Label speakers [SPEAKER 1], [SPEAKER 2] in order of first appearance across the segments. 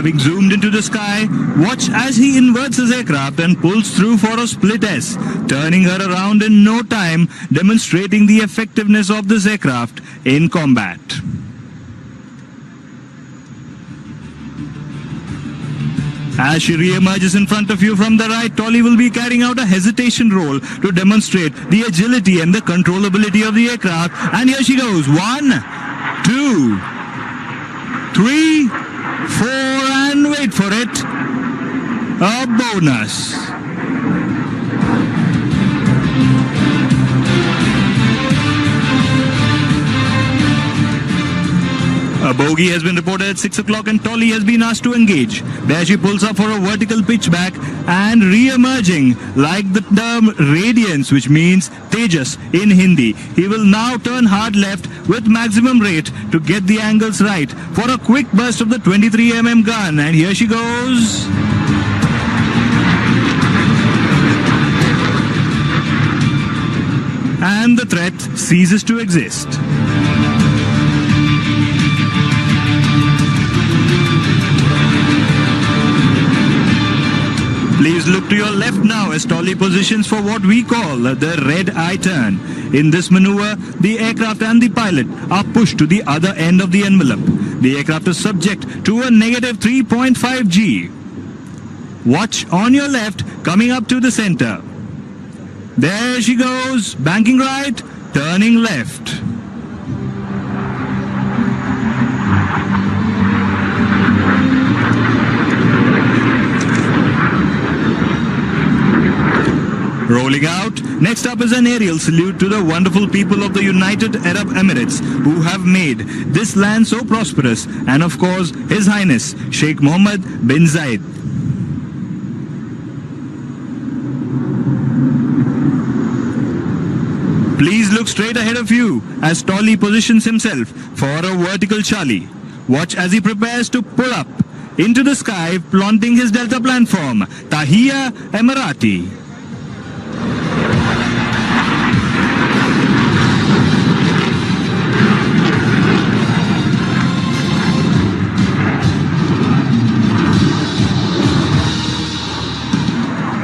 [SPEAKER 1] Having zoomed into the sky, watch as he inverts his aircraft and pulls through for a split S, turning her around in no time, demonstrating the effectiveness of this aircraft in combat. As she re-emerges in front of you from the right, Tolly will be carrying out a hesitation roll to demonstrate the agility and the controllability of the aircraft. And here she goes. 1, 2, 3, 4, and wait for it. A bonus. A bogey has been reported at 6 o'clock and Tolly has been asked to engage. There she pulls up for a vertical pitchback and re-emerging like the term radiance, which means Tejas in Hindi. He will now turn hard left with maximum rate to get the angles right for a quick burst of the 23mm gun. And here she goes. And the threat ceases to exist. Please look to your left now as Tolly positions for what we call the red eye turn. In this maneuver, the aircraft and the pilot are pushed to the other end of the envelope. The aircraft is subject to a negative 3.5 G. Watch on your left, coming up to the center. There she goes, banking right, turning left. Rolling out, next up is an aerial salute to the wonderful people of the United Arab Emirates who have made this land so prosperous, and of course His Highness Sheikh Mohammed bin Zayed. Please look straight ahead of you as Tolly positions himself for a vertical Charlie. Watch as he prepares to pull up into the sky, flaunting his Delta platform, Tahiyya Emirati.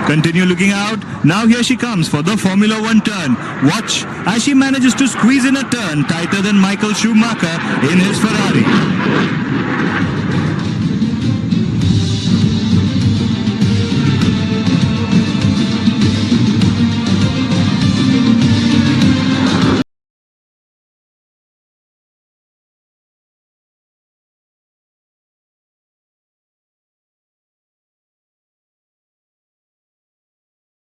[SPEAKER 1] Continue looking out. Now here she comes for the Formula 1 turn. Watch as she manages to squeeze in a turn tighter than Michael Schumacher in his Ferrari.